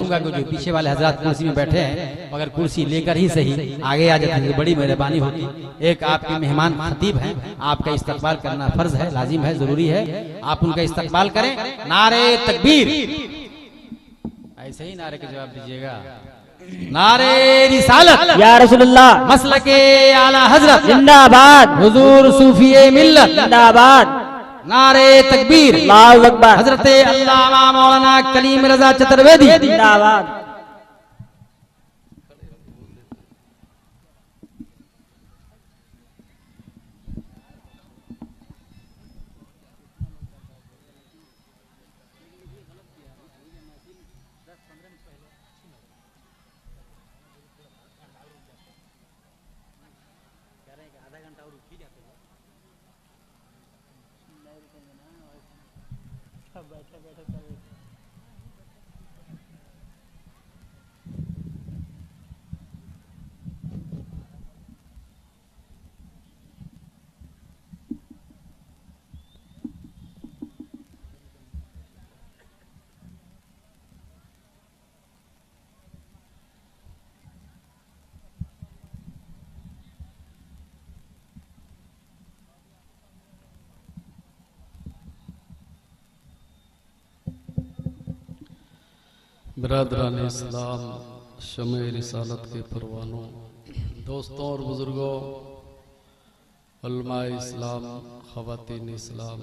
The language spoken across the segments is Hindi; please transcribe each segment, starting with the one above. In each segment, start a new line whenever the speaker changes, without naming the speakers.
चाहूंगा कि जो पीछे वाले हजरात कुर्सी में बैठे हैं अगर कुर्सी लेकर ही सही आगे आ जाते तो बड़ी मेहरबानी होती। एक आपके मेहमान खतीब हैं, आपका इस्तकबाल करना फर्ज है, लाजिम है, जरूरी है, आप उनका इस्तकबाल करें। नारे तकबीर, ऐसे ही नारे के जवाब दीजिएगा। नारे रिसालत
या रसूलुल्लाह,
मसलके आला हजरत
जिंदाबाद,
हुजूर सूफिए मिल्लत
जिंदाबाद,
नारे तकबीर
अल्लाहु अकबर,
हजरत अल्लामा मौलाना कलीम रजा चतुर्वेदी
जिंदाबाद।
बिरादरान इस्लाम, शमे रिसालत के परवानों, दोस्तों और बुजुर्गों, उलमाए इस्लाम, ख़वातीन इस्लाम,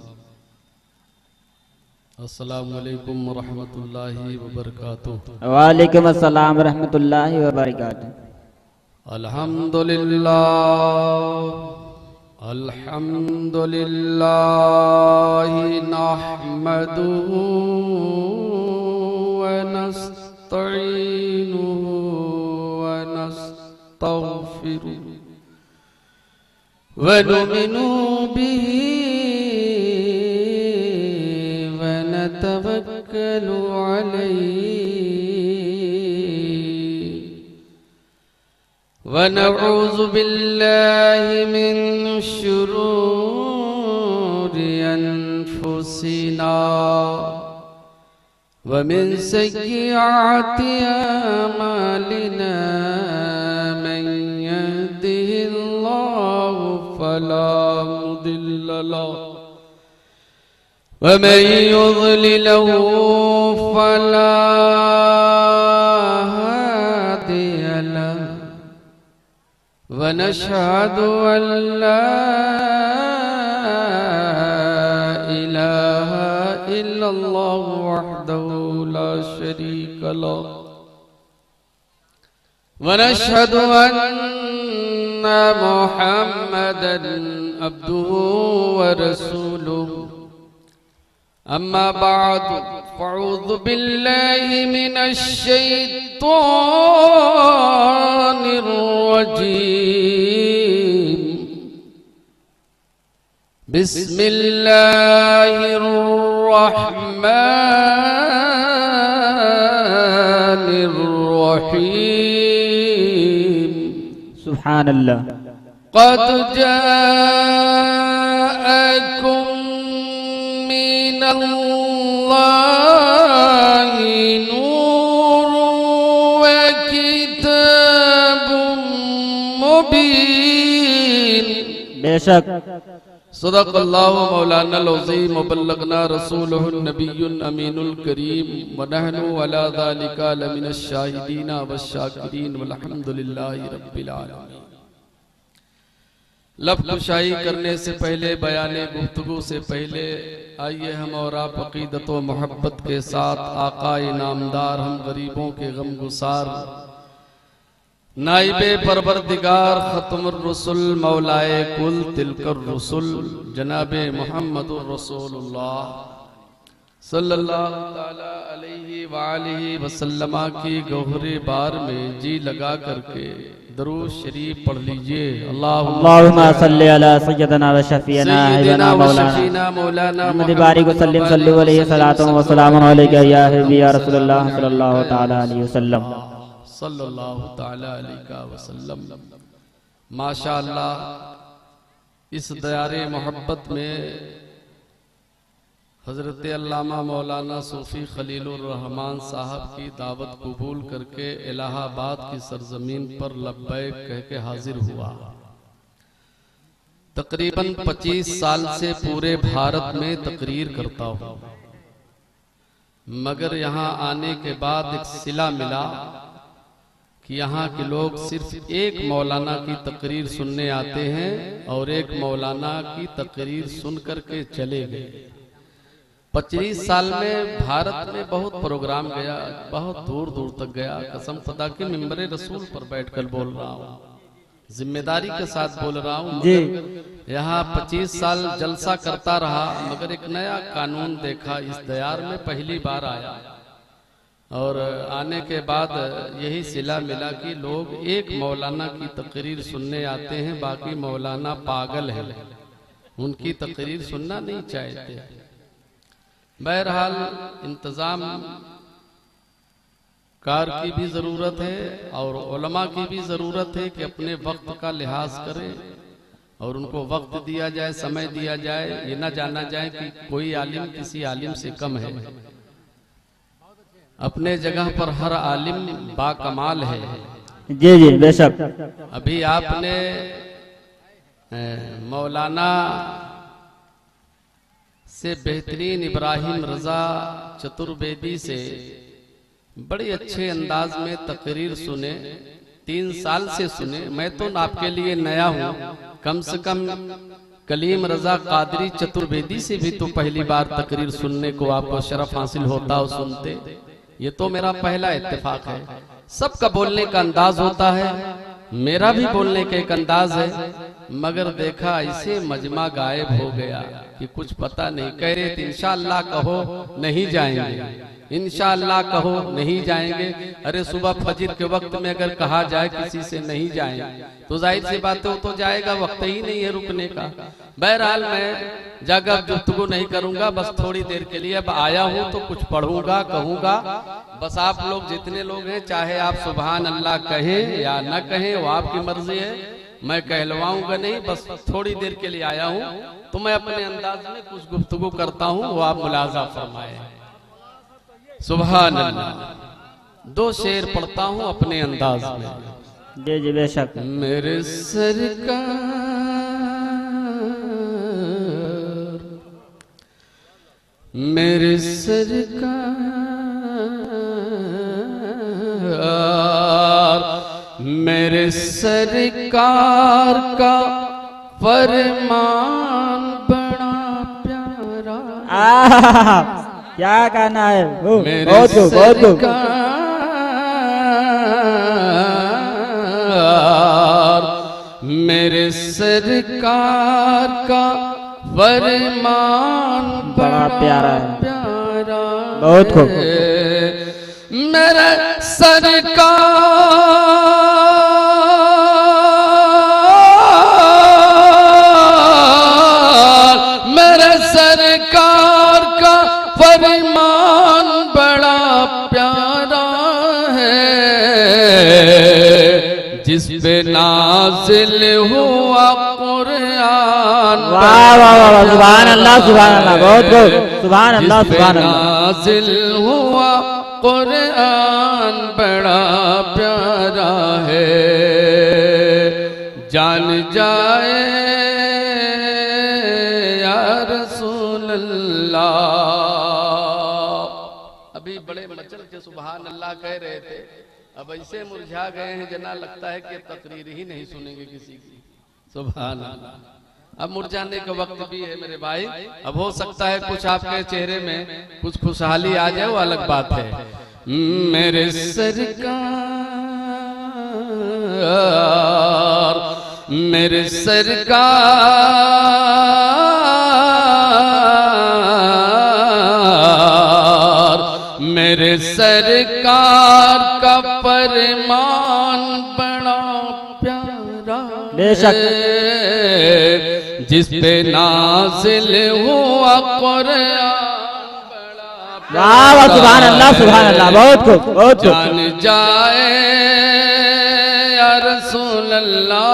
अस्सलामु अलैकुम व रहमतुल्लाहि व बरकातुहू।
वालेकुम अस्सलाम व रहमतुल्लाहि व बरकातुहू।
अल्हम्दुलिल्लाह अल्हम्दुलिल्लाहि नहमदुहु व नस्तईनुहु व नस्तगफिरुहु व नुमिनु बिही व नतवक्कलु अलैहि व नऊज़ु बिल्लाहि मिन शुरूरि अनफुसिना व मिन सय्यिआति अमालिना मन यहदिहिल्लाहु फला मुदिल्ल लहु व मन युद्लिलहु फला हादिय लहु व नशहदु अन ला इलाहा इल्लल्लाहु वहदहु ला शरीका लहु व नशहदु अन्ना मुहम्मदन अब्दुहु व रसूलुहु। अम्मा बाद फ़अऊज़ु बिल्लाहि मिनश शैतानिर रजीम। बिस्मिल्लाहिर रहमानिर रहीम।
सुब्हानल्लाह।
क़द जाअकुम मिनल्लाहि नूरुन व किताबुम मुबीन।
बेशक
सदक़ल्लाहु मौलानल अज़ीम व बल्लगना रसूलुहुन नबियुल अमीनुल करीम व नहनु अला ज़ालिका लमिनश शाहिदीन वश्शाकिरीन वल्हम्दुलिल्लाहि रब्बिल आलमीन। लफ्ज़ कुशाई करने से पहले, बयाने गुफ्तगू से पहले, आइए हम और आप अक़ीदत व मोहब्बत के साथ आक़ाए नामदार, हम गरीबों के गम गुसार, नाइबे परवरदिगार, खत्मुर रसूल, मौलाए कुल तिलकर रसूल, जनाबे मुहम्मदुर रसूलुल्लाह सल्लल्लाहु ताला अलैहि व आलिहि वसल्लम की गौहरे बार में जी लगा करके दरूद शरीफ पढ़ लीजिए।
अल्लाहुम्मा सल्ली अला सय्यदना व शफीना हबीबना मौलाना मुहम्मद बारिक वसल्लिम सल्लु अलैहि सलातु व सलामुन अलैका या हबीबी या रसूलुल्लाह सल्लल्लाहु ताला अलैहि वसल्लम।
सल्लल्लाहु ताला अलैहि वसल्लम। माशाअल्लाह, इस दयारे मोहब्बत में हजरत अल्लामा मौलाना सूफी खलीलुर रहमान साहब की दावत कबूल करके इलाहाबाद की सरजमीन पर लब्बैक कह के हाजिर हुआ। तकरीबन 25 साल से पूरे भारत में तकरीर करता हूँ, मगर यहाँ आने के बाद एक सिला मिला कि यहाँ के लोग सिर्फ एक मौलाना की तकरीर सुनने आते हैं और एक मौलाना की तकरीर सुन करके चले गए। 25 साल में भारत में बहुत प्रोग्राम गया, बहुत दूर दूर तक गया। कसम खुदा के मिंबरे रसूल पर बैठकर बोल रहा हूँ, जिम्मेदारी के साथ बोल रहा हूँ। यहाँ 25 साल जलसा करता रहा, मगर एक नया कानून देखा। इस दयार में पहली बार आया और आने के बाद यही सिला मिला कि लोग एक मौलाना की तकरीर सुनने आते हैं, बाकी मौलाना पागल है, उनकी तकरीर सुनना नहीं चाहते। बहरहाल इंतजाम कार की भी जरूरत है और उलमा की भी जरूरत है कि अपने वक्त का लिहाज करें और उनको वक्त दिया जाए, समय दिया जाए। ये ना जाना जाए कि कोई आलिम किसी आलिम से कम है। अपने जगह पर हर आलिम बाकमाल है।
जी जी बेशक।
अभी आपने मौलाना से बेहतरीन इब्राहिम रजा चतुर्वेदी से बड़े अच्छे अंदाज में तकरीर सुने, 3 साल से सुने। मैं तो आपके लिए नया हूँ, कम से कम कलीम रजा कादरी चतुर्वेदी से भी तो पहली बार तकरीर सुनने को आपको शरफ हासिल होता और सुनते। ये तो मेरा पहला इत्तेफाक है। सबका बोलने का अंदाज होता है, मेरा भी बोलने का एक अंदाज है, मगर देखा ऐसे मजमा गायब हो गया कि कुछ पता नहीं। कह रहे थे इंशाअल्लाह कहो नहीं जाएंगे, इंशाअल्लाह कहो नहीं जाएंगे। अरे सुबह फजर के वक्त में अगर कहा जाए किसी से नहीं जाएंगे तो जाहिर सी बात है वो तो जाएगा, वक्त ही नहीं है रुकने का। बहरहाल मैं जगह गुफ्तगू नहीं करूंगा, बस थोड़ी देर के लिए अब आया हूँ तो कुछ पढ़ूंगा, कहूंगा। बस आप लोग जितने लोग हैं, चाहे आप सुभान अल्लाह कहें या न कहें, वो आपकी मर्जी है, मैं कहलवाऊंगा नहीं। बस थोड़ी देर के लिए आया हूँ तो मैं अपने अंदाज में कुछ गुफ्तगू करता हूँ, वो आप मुलाजा फरमाए। सुभान अल्लाह। 2 शेर पढ़ता हूँ अपने अंदाज में।
जी जी बेशक।
मेरे सरकार, मेरे सरकार, मेरे सरकार का फरमान बड़ा प्यारा।
क्या कहना है?
मेरे सरकार, मेरे सरकार का फरमान
बड़ा प्यारा है,
प्यारा
बहुत खूब।
मेरा सरकार, मेरे सरकार का फरमान बड़ा प्यारा है, जिस पे नाज़िल हुआ कुरान।
वाह वाह वाह, सुभान अल्लाह सुभान अल्लाह, बहुत खूब, सुभान अल्लाह सुभान अल्लाह।
नाज़िल हुआ कुरान बड़ा प्यारा है, जान जाए या रसूल अल्लाह। अभी बड़े मचल के सुभान अल्लाह कह रहे थे, अब ऐसे मुरझा गए हैं जना लगता है कि तकरीर ही नहीं सुनेंगे किसी की। सुभान अल्लाह। अब मुरझाने का वक्त भी है मेरे भाई। अब हो सकता है कुछ आपके चेहरे में कुछ खुशहाली आ जाए, वो अलग बात है। मेरे सरकार, मेरे सरकार, मेरे सरकार का फरमान बड़ा प्यारा
बेशक,
जिस पे नाज़िल हुआ कुरान।
वाह वाह, सुभान अल्लाह सुभान अल्लाह, बहुत खूब बहुत खूब।
जान जाए या रसूल अल्लाह,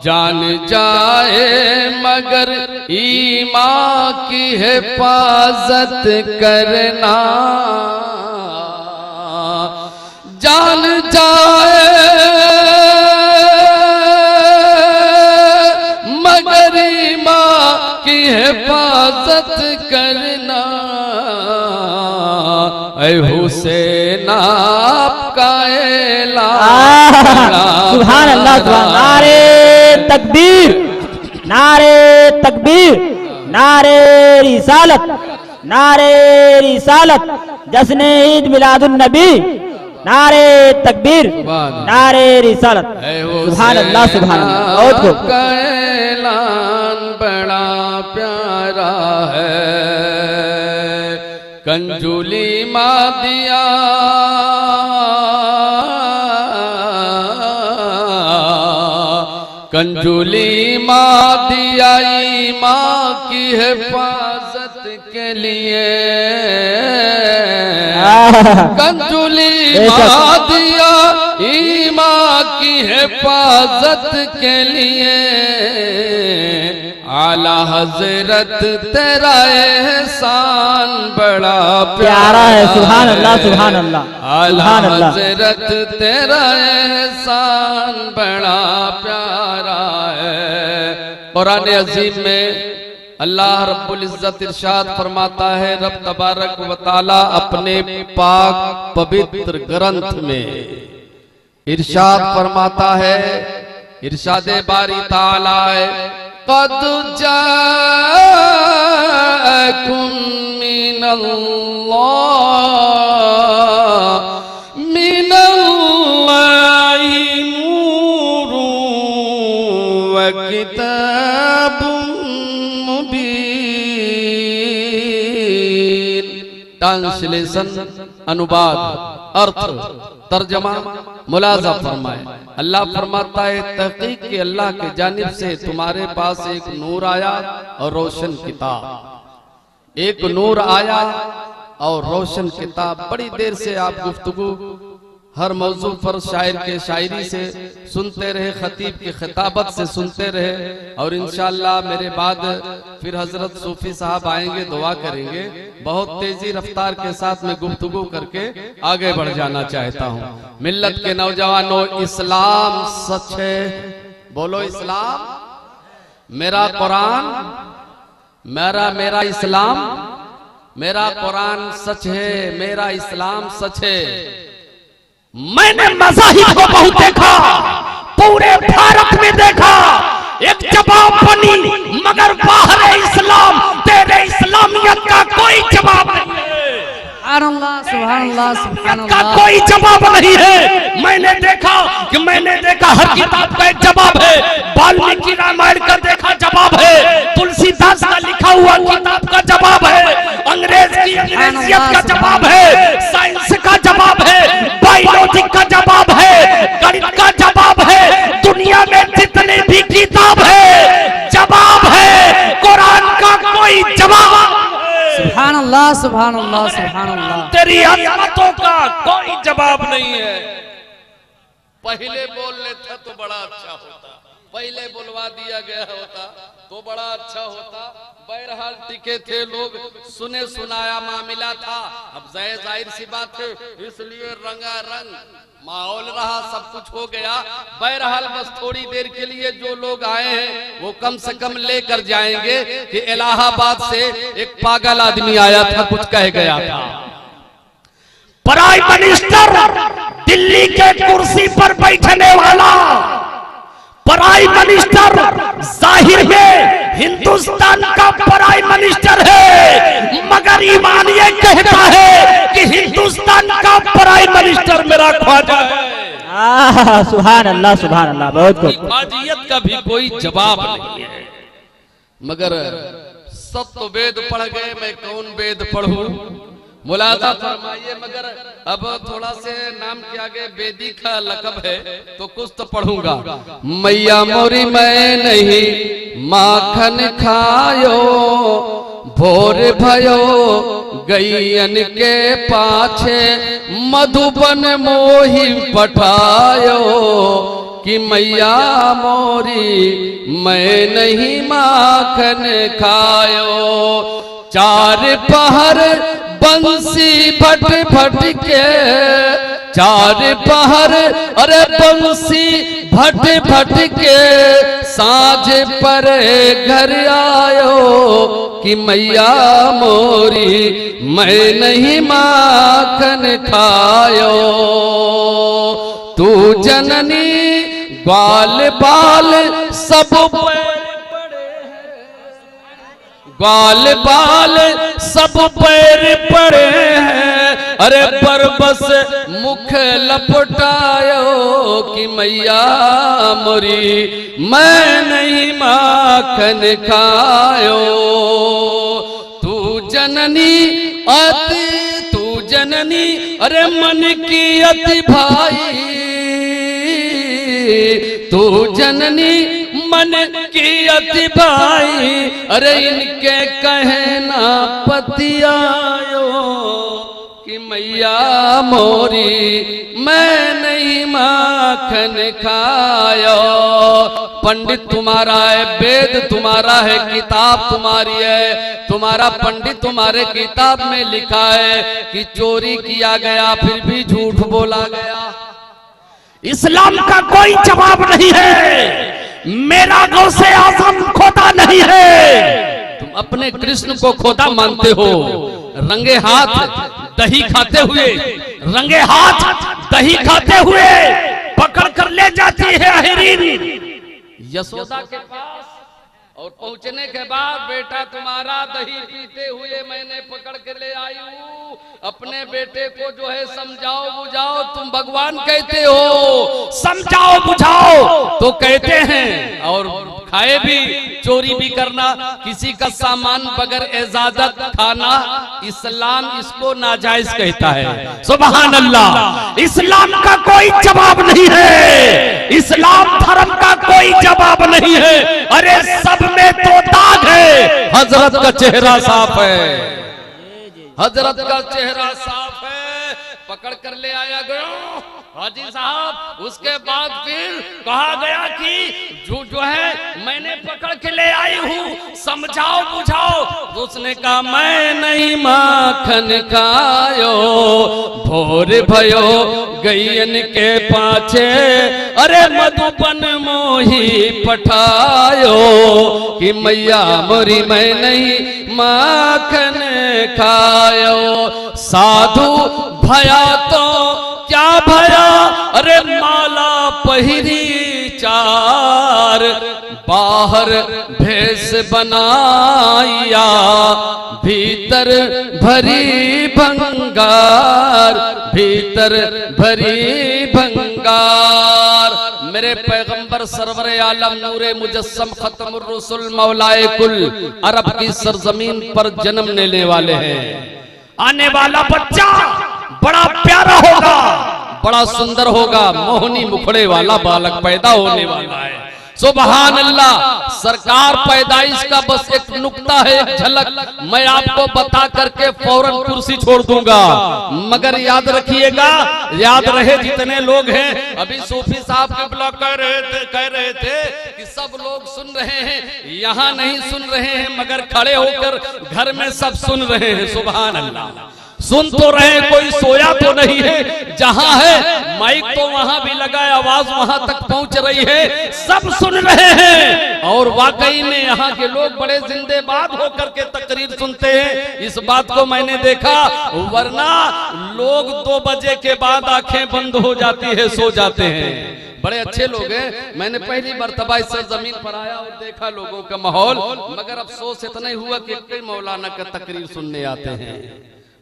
जान जाए मगर ईमान की हिफाजत करना, जान जाए मगर ईमान की हिफाजत करना। ऐ हुसैन आपका ऐलान,
सुभान अल्लाह, सुभान। नारे तकबीर, नारे तकबीर, नारे रिसालत, नारे रिसालत, जश्न ईद मिलादुन नबी, नारे तकबीर, नारे रिसालत। सुभान अल्लाह, सुभान अल्लाह। बहुत खूब।
ऐलान बड़ा प्यारा है, कंजुली माँ दिया कंजुली माँ दिया ईमान की हिफाजत के लिए, कंजुली माँ दिया ईमान की हिफाजत के लिए। आला हजरत तेरा एहसान बड़ा
प्यारा है। सुभान अल्लाह, सुभान अल्लाह।
आला हजरत तेरा एहसान बड़ा प्यारा है। कुरान अजीम में अल्लाह रब्बुल इज्जत इरशाद फरमाता है, रब तबारक व तआला अपने पाक पवित्र ग्रंथ में इरशाद फरमाता है, इरशादे बारी ताला है, क़द जाअकुम मिनल्लाहि नूरुन व किताबुम मुबीन। ट्रांसलेशन, अनुवाद, अर्थ, तर्जमा, मुलाजा फरमाए। अल्लाह फरमाता है, तहकीक के अल्लाह के जानिब से तुम्हारे पास एक नूर आया और रोशन किताब। एक नूर आया और रोशन किताब। बड़ी देर से आप गुफ्तगू हर मौजू पर शायर के शायरी से सुनते रहे, खतीब की खिताबत से सुनते रहे, और इंशाअल्लाह मेरे बाद फिर हजरत सूफी साहब आएंगे, दुआ करेंगे। बहुत तेजी रफ्तार के साथ में गुफ्तगू करके आगे बढ़ जाना चाहता हूँ। मिल्लत के नौजवानों, इस्लाम सच है, बोलो इस्लाम। मेरा कुरान, मेरा इस्लाम, मेरा कुरान सच है, मेरा इस्लाम सच है। मैंने मज़ाहिब को बहुत देखा, पूरे भारत में देखा, एक जवाब बनी, मगर बाहर इस्लाम तेरे इस्लामियत का कोई जवाब नहीं है। का कोई जवाब नहीं है। मैंने देखा हर किताब का एक जवाब है। वाल्मीकि रामायण का देखा जवाब है, तुलसीदास का लिखा हुआ किताब का जवाब है, अंग्रेज की अंग्रेजियत का जवाब है, साइंस का जवाब है, बायोलॉजी का जवाब है, गणित का जवाब है, दुनिया में जितने भी किताब है जवाब है, कुरान का कोई जवाब।
सुभान अल्लाह, सुभान अल्लाह, सुभान अल्लाह।
तेरी अज़मतों का कोई जवाब नहीं है। पहले बोल लेता तो बड़ा अच्छा होता, पहले बुलवा दिया गया होता तो बड़ा अच्छा होता। बहरहाल टिके थे लोग, सुने सुनाया मामला था। अब जाहिर सी बात है, इसलिए रंगारंग माहौल रहा, सब कुछ हो गया। बहरहाल बस थोड़ी देर के लिए जो लोग आए हैं वो कम से कम लेकर जाएंगे कि इलाहाबाद से एक पागल आदमी आया था, कुछ कह गया था। प्राइम मिनिस्टर दिल्ली के कुर्सी पर बैठने वाला प्राइम मिनिस्टर जाहिर में हिंदुस्तान का प्राइम मिनिस्टर है, मगर ईमान ये कहता है कि हिंदुस्तान का प्राइम मिनिस्टर मेरा ख्वाजा है।
सुभान अल्लाह, सुभान अल्लाह। बहुत खूब।
ख्वाजियत का भी कोई जवाब नहीं है। मगर सब तो वेद पढ़ गए, मैं कौन वेद पढ़ूं? मुलाजा फरमाइए। मगर अब थोड़ा से नाम के आगे बेदी का लकब है तो कुछ तो पढ़ूंगा। मैया मोरी मैं नहीं माखन खायो, भोर भयो गैयन के पाछे, मधुबन मोही पठायो, कि मैया मोरी मैं नहीं माखन खायो। चार पहर बंसी फट फट के, चार पहर अरे बंसी फट फट के साँझ पर घर आयो कि मैया मोरी मैं नहीं माखन खायो। तू जननी ग्वाल बाल सब ग्वाल बाल सब पैर पड़े हैं, अरे बरबस मुख लपटायो कि मैया मोरी मैं नहीं माखन खायो। तू जननी अति तू जननी अरे मन की अति भाई, तू जननी मन की अति भाई, अरे इनके कहना पतियायो कि मैया मोरी मैं नहीं माखन खायो। पंडित तुम्हारा है, वेद तुम्हारा है, किताब तुम्हारी है, तुम्हारा पंडित तुम्हारे किताब में लिखा है कि चोरी किया गया फिर भी झूठ बोला गया।
इस्लाम का कोई जवाब नहीं है, मेरा गौसे आजम खोदा नहीं है।
तुम अपने कृष्ण को खोदा मानते हो, रंगे हाथ दही खाते हुए,
रंगे हाथ दही खाते हुए पकड़ कर ले जाती है अहिरीन
यशोदा के पास, और पहुंचने के बाद बेटा तुम्हारा दही पीते हुए मैंने पकड़ के ले आई हूँ, अपने बेटे को जो है समझाओ बुझाओ। तुम भगवान कहते हो,
समझाओ बुझाओ
तो कहते हैं, और खाए भी, चोरी भी करना, किसी का सामान बगैर इजाजत खाना, इस्लाम इसको नाजायज कहता है।
सुभान अल्लाह। इस्लाम का कोई जवाब नहीं है, इस्लाम धर्म का कोई जवाब नहीं है। अरे सब में तो दाग है,
हजरत का चेहरा साफ है, हजरत का चेहरा साफ है, पकड़ कर ले आया गया हाजी साहब। उसके बाद फिर कहा गया कि जो है मैंने पकड़ के ले आई हूँ, समझाओ बुझाओ। तो उसने कहा मैं नहीं माखन खायो, भोर भयो गैयन के पाछे, अरे मधुबन मोही पठायो कि मैया मोरी मैं नहीं माखन खायो। साधु भया तो क्या भया, अरे माला पहिरी चार, बाहर भेष बनाया भीतर भरी भंगार, भीतर भरी भंगार। मेरे पैगंबर सरवर आलम नूरे मुजस्सम खत्मुर रसूल मौलाए कुल अरब की सरजमीन पर जन्म लेने वाले हैं।
आने वाला बच्चा बड़ा प्यारा होगा,
बड़ा सुंदर होगा, मोहनी मुखड़े वाला बालक पैदा होने वाला है। सुभान अल्लाह। सरकार पैदाइश का बस एक नुक्ता है, एक झलक मैं आपको बता करके फौरन कुर्सी छोड़ दूंगा, मगर याद रखिएगा, याद रहे जितने लोग हैं। अभी सूफी साहब के ब्लॉग कह रहे थे कि सब लोग सुन रहे हैं, यहाँ नहीं सुन रहे हैं मगर खड़े होकर घर में सब सुन रहे हैं। सुभान अल्लाह। सुन तो रहे, कोई सोया तो नहीं है, जहां है माइक तो वहां भी लगा है, आवाज वहां तक पहुंच रही है, सब सुन रहे हैं। और वाकई में यहाँ के लोग बड़े जिंदेबाद होकर के तकरीर सुनते हैं, इस बात को मैंने देखा। वरना लोग 2 बजे के बाद आंखें बंद हो जाती है, सो जाते हैं। बड़े अच्छे लोग हैं, मैंने पहली मर्तबा इस जमीन पर आया और देखा लोगों का माहौल, मगर अफसोस इतना ही हुआ कि कई मौलाना का तकरीर सुनने आते हैं,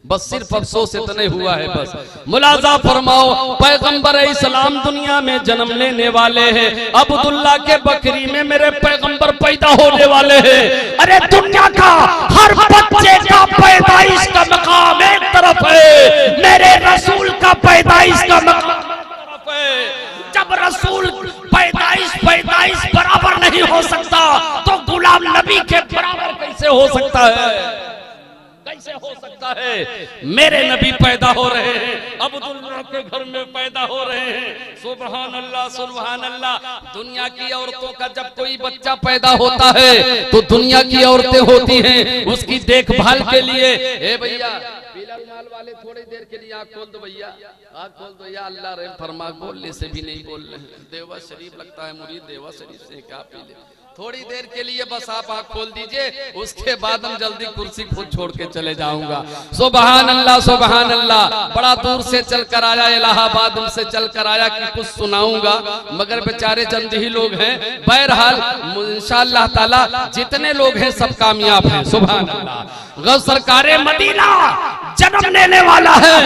बस सिर्फ अफसोस इतने हुआ है। बस मुलाजा फरमाओ, पैगंबर इस्लाम दुनिया में जन्म लेने वाले हैं, अब्दुल्ला के बकरी में मेरे पैगंबर पैदा होने वाले हैं।
अरे दुनिया का हर बच्चे का पैदाइश का मकाम एक तरफ है, मेरे रसूल का पैदाइश का मकाम एक तरफ है। जब रसूल पैदाइश बराबर नहीं हो सकता तो गुलाम नबी के बराबर कैसे हो सकता है?
कैसे हो सकता है? मेरे नबी पैदा हो रहे हैं, अब्दुल्लाह के घर में पैदा हो रहे हैं। सुभान अल्लाह सुभान अल्लाह। दुनिया की औरतों का जब कोई बच्चा पैदा होता है तो दुनिया की औरतें होती हैं उसकी देखभाल के लिए। ए भैया पीला रुमाल वाले थोड़ी देर के लिए आँख खोल दो भैया, आँख खोल दो। या अल्लाह रहम फरमा, बोलने से भी नहीं बोल रहे हैं। देवा शरीफ लगता है मुरीद, देवा शरीफ से क्या पी ले। थोड़ी देर के लिए बस आप आँख खोल दीजिए, उसके बाद हम जल्दी कुर्सी खुद छोड़ के चले जाऊंगा। सुभान अल्लाह सुभान अल्लाह। बड़ा दूर से चल कर आया, इलाहाबाद से चल कर आया कि कुछ सुनाऊंगा, मगर बेचारे चंद ही लोग हैं। बहरहाल इंशाअल्लाह ताला जितने लोग हैं सब कामयाब हैं। सुभान अल्लाह। गौ सरकारे मदीना जन्म लेने वाला है,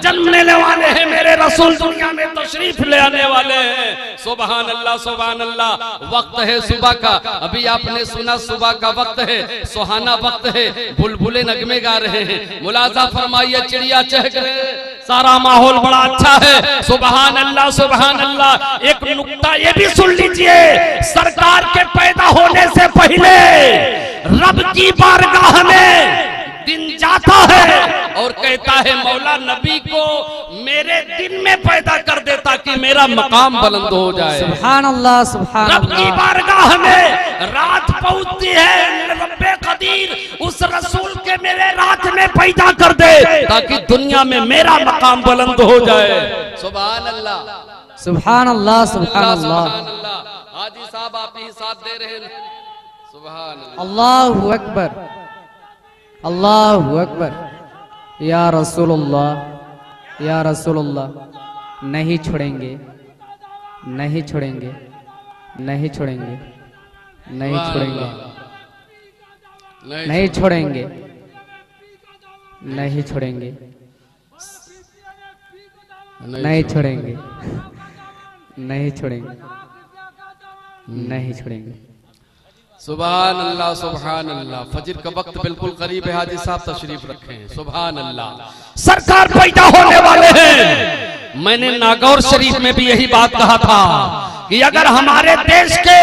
जन्म लेने वाले हैं मेरे रसूल, दुनिया में तशरीफ ले आने वाले हैं। सुभान अल्लाह सुभान अल्लाह। वक्त है सुबह का, अभी आपने सुना सुबह का वक्त है, सुहाना वक्त है, बुलबुले नगमे गा रहे हैं। मुलाजा फरमाइए, चिड़िया चहक रहे हैं, सारा माहौल बड़ा अच्छा है। सुभान अल्लाह सुभान अल्लाह। एक नुक्ता ये भी सुन लीजिए, सरकार के पैदा होने से पहले रब की बारगाह में दिन जाता है और कहता है मौला नबी को मेरे दिन में पैदा कर दे ताकि मेरा मकाम बुलंद हो जाए।
सुभान अल्लाह सुभान
रब की बारगाह में रात पहुंचती है, रब्बे कदीर उस रसूल के मेरे रात में पैदा कर दे ताकि दुनिया में मेरा मकाम बुलंद हो जाए। सुभान अल्लाह
सुभान अल्लाह सुभान अल्लाह।
हाजी साहब आप ही साथ दे रहे हैं। सुभान
अल्लाहु अकबर अल्लाहु अकबर। या रसूलुल्लाह या रसूलुल्लाह। नहीं छोड़ेंगे नहीं छोड़ेंगे नहीं छोड़ेंगे नहीं छोड़ेंगे नहीं छोड़ेंगे नहीं छोड़ेंगे नहीं छोड़ेंगे नहीं छोड़ेंगे नहीं छोड़ेंगे।
सुभान अल्लाह सुभान अल्लाह। फजर का वक्त बिल्कुल करीब है, हाजी साहब तशरीफ रखें। सुभान अल्लाह। सरकार पैदा होने वाले हैं। मैंने नागौर शरीफ में भी यही बात कहा था कि अगर हमारे देश के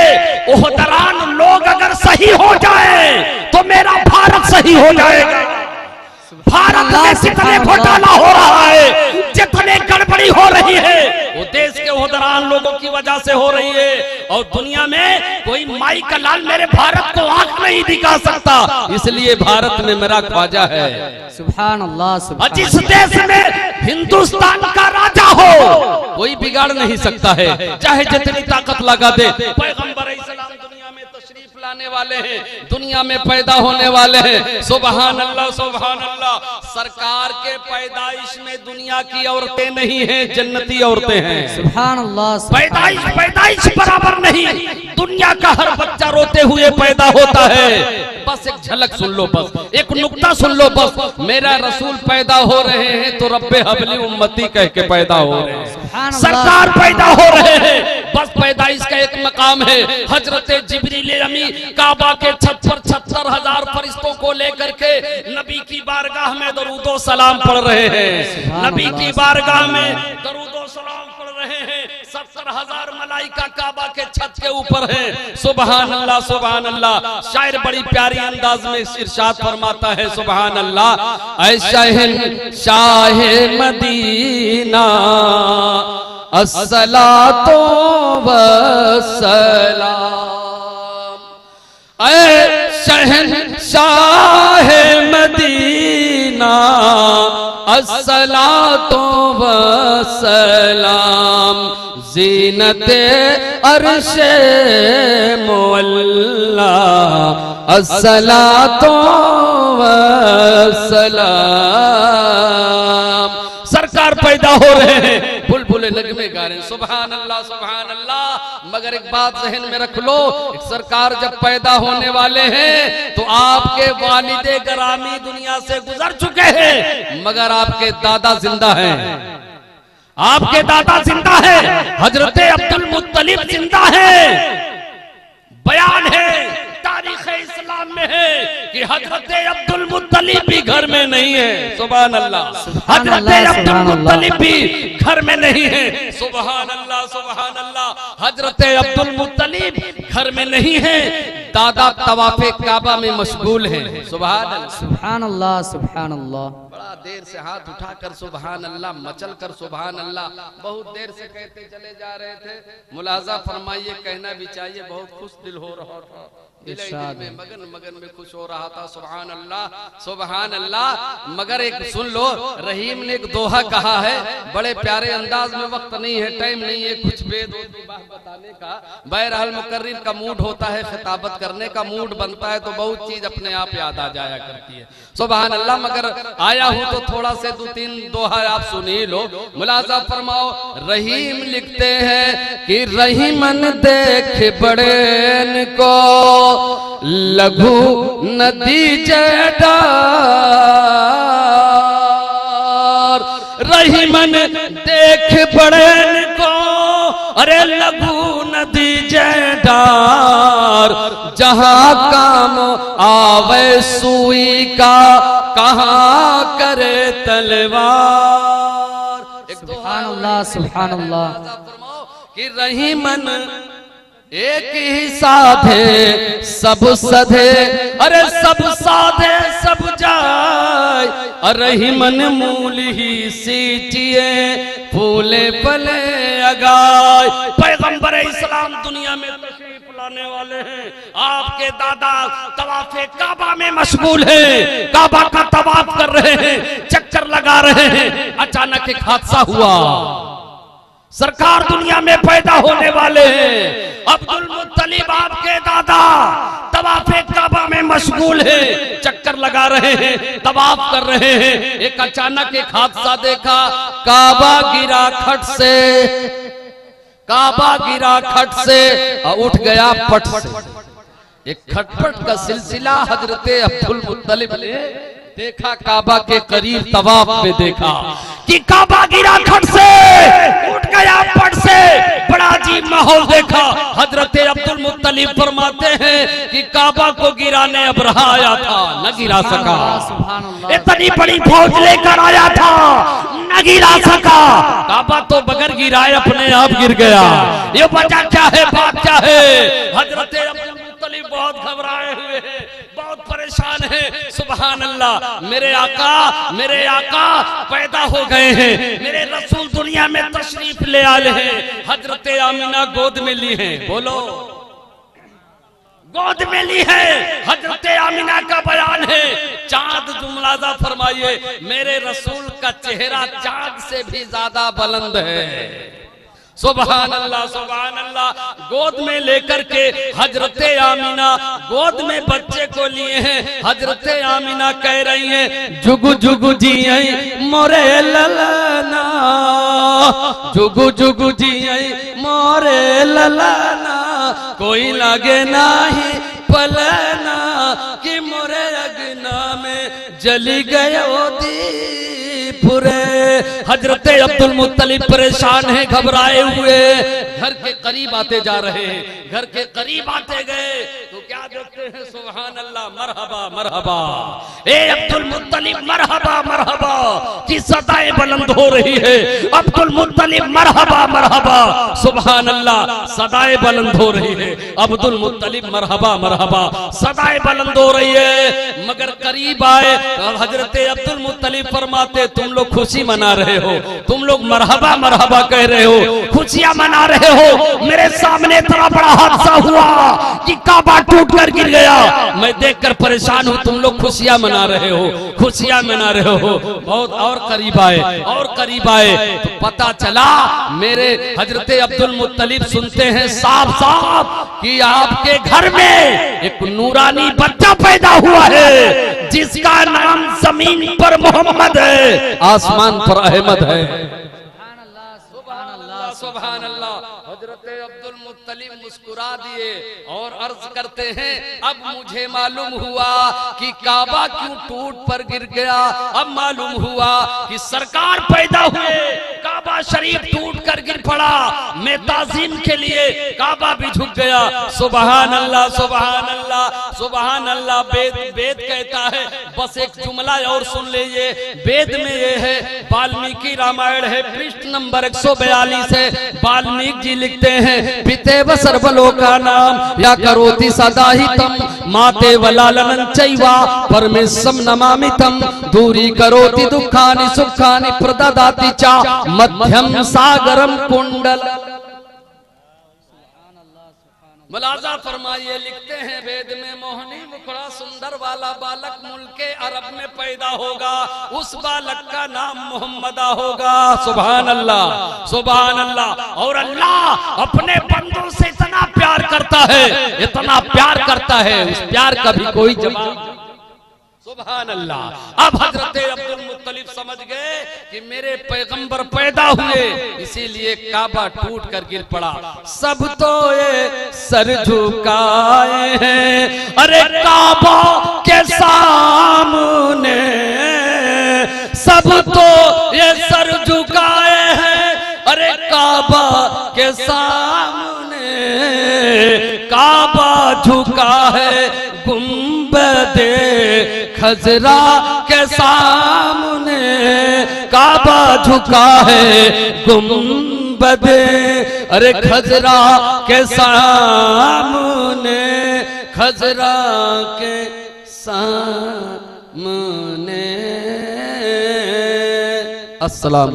ओहदरान लोग अगर सही हो जाए तो मेरा भारत सही हो जाएगा। भारत में जितने घोटाला हो रहा है, जितने गड़बड़ी हो रही है, वो देश के ओहदरान लोगों की वजह से हो रही है। और दुनिया में कोई माई का लाल मेरे भारत को आंख नहीं दिखा सकता, इसलिए भारत में मेरा ख्वाजा है।
सुभान अल्लाह सुभान।
जिस देश में हिंदुस्तान का राजा हो कोई बिगाड़ नहीं सकता है, चाहे जितनी ताकत लगा दे। पैगंबर इस्लाम दुनिया में तशरीफ लाने वाले हैं, दुनिया में पैदा होने वाले हैं। सुभान अल्लाह सुभान अल्लाह। सरकार के पैदाइश में दुनिया की औरतें नहीं हैं, जन्नती औरतें हैं।
सुभान अल्लाह।
पैदाइश बराबर नहीं, दुनिया का हर बच्चा रोते हुए पैदा होता है। बस एक झलक सुन लो, बस एक नुक्ता सुन लो, बस मेरा रसूल पैदा हो रहे हैं तो रब्बे हबली उम्मती कह के पैदा हो रहे हैं। सरकार पैदा हो रहे हैं, बस पैदाइश का एक मकाम है। हजरत जिब्रील अमी काबा के छत पर 76,000 फरिश्तों को लेकर के नबी की बारगाह में दरूदो सलाम पढ़ रहे हैं। नबी की बारगाह में दरूदो सलाम पढ़ रहे हैं। 70,000 मलाइका काबा के छत के ऊपर है। सुभान अल्लाह सुभान अल्लाह। शायर बड़ी प्यारी अंदाज में इरशाद फरमाता है। सुभान अल्लाह। ऐ शहंशाह मदीना अस्सलातो वस्सलाम। ऐ शहंशाह मदीना अस्सलातो वस्सलाम। ज़ीनते अर्शे मुअल्ला अस्सलातो वस्सलाम। सरकार पैदा हो रहे हैं, बुलबुले नगमे गा रहे हैं। सुभान अल्लाह सुभान अल्लाह। मगर एक बात जहन में रख लो, एक सरकार जब पैदा होने वाले हैं तो आपके वालिदे गरामी दुनिया से गुजर चुके हैं, मगर आपके दादा जिंदा हैं। आपके दादा जिंदा है, हजरत अब्दुल मुत्तलिब जिंदा है। बयान है तारीख इस्लाम में है कि हजरत अब्दुल मुत्तलिब भी घर में नहीं है। सुभान अल्लाह। हजरत अब्दुल मुत्तलिब भी घर में नहीं है। सुभान अल्लाह सुभान अल्लाह। हजरत अब्दुल मुत्तलिब घर में नहीं है। दादा तवाफे काबा में मशगूल हैं। सुभान अल्लाह,
सुभान अल्लाह, सुभान अल्लाह।
बड़ा देर से हाथ उठाकर सुभान अल्लाह, मचल कर सुभान अल्लाह, बहुत देर से कहते चले जा रहे थे। मुलाजा फरमाइए, कहना भी चाहिए, बहुत खुश दिल हो रहा था, दिल में मगन मगन में खुश हो रहा था। सुभान अल्लाह, सुभान अल्लाह। मगर एक सुन लो, रहीम ने एक दोहा कहा है बड़े प्यारे अंदाज में, वक्त नहीं है, टाइम नहीं है कुछ वेद बात बताने का। बहरहाल मुकर्रिर का मूड होता है, खिताबत करने का मूड बनता है तो बहुत चीज अपने आप याद आ जाया करती है। सुभान अल्लाह। मगर आया हूं तो थोड़ा से 2-3 दोहा आप सुन ही लो, मुलाजा फरमाओ। रहीम लिखते हैं कि रहीमन देख बड़े को लघु नदी जडार, रहीमन देख बड़े को अरे लघु नदी जडार, जहां काम आवे सुई का कहां करे तलवार।
सुभान अल्लाह, सुभान अल्लाह।
कि रहीमन एक ही साधे सब सधे, अरे सब साधे सब जाए, रहीमन मूल ही सींचिए फूले फले अगाय। पैगंबर इस्लाम दुनिया में तशरीफ लाने वाले हैं, आपके दादा तवाफे काबा में मशगूल हैं, काबा का तवाफ कर रहे हैं, चक्कर लगा रहे हैं। अचानक एक हादसा हुआ, सरकार दुनिया में पैदा होने वाले हैं। अब्दुल मुत्तलिब आपके दादा तवाफे काबा में मशगूल है, चक्कर लगा रहे हैं, तवाफ कर रहे हैं। एक अचानक एक हादसा देखा, काबा गिरा खट से, काबा गिरा खट से और उठ गया पट से। एक खटपट का सिलसिला हजरते अब्दुल मुत्तलिब ने देखा, काबा के करीब तवाफ में देखा कि काबा गिरा खट से, उठ गया पट से। बड़ा अजीब माहौल देखा। हजरत अब्दुल मुत्तलिब फरमाते हैं कि काबा को गिराने अब रहा आया था, न गिरा सका। इतनी बड़ी फौज लेकर आया था, न गिरा सका। काबा तो बगैर गिराए अपने आप गिर गया। ये वजह क्या है, बात क्या है? हजरत अब्दुल मुत्तलिब बहुत घबराए हुए हैं, बहुत परेशान है। सुभान अल्लाह। मेरे आका पैदा हो गए हैं, मेरे रसूल दुनिया में तशरीफ ले आए हैं। हजरत आमिना गोद में ली है, बोलो गोद में ली है। हजरत आमिना का बयान है, चांद मुलाजा फरमाइए, मेरे रसूल का चेहरा चांद से भी ज्यादा बुलंद है। सुभान अल्लाह, सुभान अल्लाह। गोद में लेकर के हजरत आमिना गोद में बच्चे को लिए हैं। हजरत आमिना कह रही हैं, जुगु जुगु जी मोरे ललना, जुगु जुगु जी मोरे ललना, कोई लागे नाही पलना, कि मोरे अगना में जली गयो दीपुरे। हजरत अब्दुल मुत्तलिब परेशान है, घबराए हुए, घर के करीब आते जा रहे हैं। घर के करीब आते गए तो क्या देखते हैं? सुभान अल्लाह, मरहबा मरहबा, ए अब्दुल मुत्तलिब मरहबा मरहबा की सदाएं बुलंद हो रही है। अब्दुल मुत्तलिब मरहबा मरहबा, सुभान अल्लाह, सदाएं बुलंद हो रही है। अब्दुल मुत्तलिब मरहबा मरहबा, सदाएं बुलंद हो रही है। मगर करीब आए, हजरत अब्दुल मुत्तलिब फरमाते, तुम लोग खुशी मना रहे हो, तुम लोग मरहबा मरहबा कह रहे हो, खुशियां मना रहे हो। मेरे सामने इतना बड़ा हादसा हुआ कि काबा टूट कर गिर गया। मैं देखकर परेशान हूं, तुम लोग खुशियां मना रहे हो, खुशियां मना रहे हो। बहुत और करीब आए, और करीब आए तो पता चला, मेरे हजरत अब्दुल मुत्तलिब सुनते हैं साफ साफ कि आपके घर में एक नूरानी बच्चा पैदा हुआ है, जिसका नाम जमीन पर मोहम्मद है, आसमान पर अहमद है। सुभान अल्लाह। हजरत अब्दुल मुत्तलिब मुस्कुरा दिए और अर्ज करते हैं, अब मुझे मालूम हुआ कि काबा क्यों टूट पर गिर गया। अब मालूम हुआ कि सरकार पैदा हुए, काबा शरीफ टूट कर गिर पड़ा, मैं ताज़ीम के लिए काबा भी झुक गया। सुबहान अल्लाह सुबहान अल्लाह सुबहान अल्लाह। वेद कहता है, बस एक जुमला और सुन लीजिए। वेद में ये है, वाल्मीकि रामायण है, पृष्ठ नंबर 142 है। वाल्मीकि जी लिखते हैं, पितेव सर्वलोका नाम या करोति सदा ही तम माते वलालनं चैवा परमेशम नमामि तम दूरी करोति दुखानि सुखानि प्रददाति चा मध्यम सागरम कुंडल। मुलाजा फरमाइए, लिखते हैं वेद में, मोहनी मुखड़ा सुंदर वाला बालक मुल्के अरब में पैदा होगा, उस बालक का नाम मोहम्मदा होगा। सुभान अल्लाह सुभान अल्लाह। और अल्लाह अपने बंदों से इतना प्यार करता है, इतना प्यार करता है, उस प्यार का भी कोई जवाब। सुभान अल्लाह। अब हजरत अब्दुल मुत्तलिब समझ गए कि मेरे पैगंबर पैदा हुए, इसीलिए काबा टूट कर गिर पड़ा। सब तो ये सर झुकाए हैं, अरे काबा के सामने, सब तो ये सर झुकाए हैं, अरे काबा के सामने। काबा झुका है गुंबदे खजरा के सामने, काबा झुका है गुंबदे अरे खजरा के सामने, खजरा के सामने। अस्सलाम।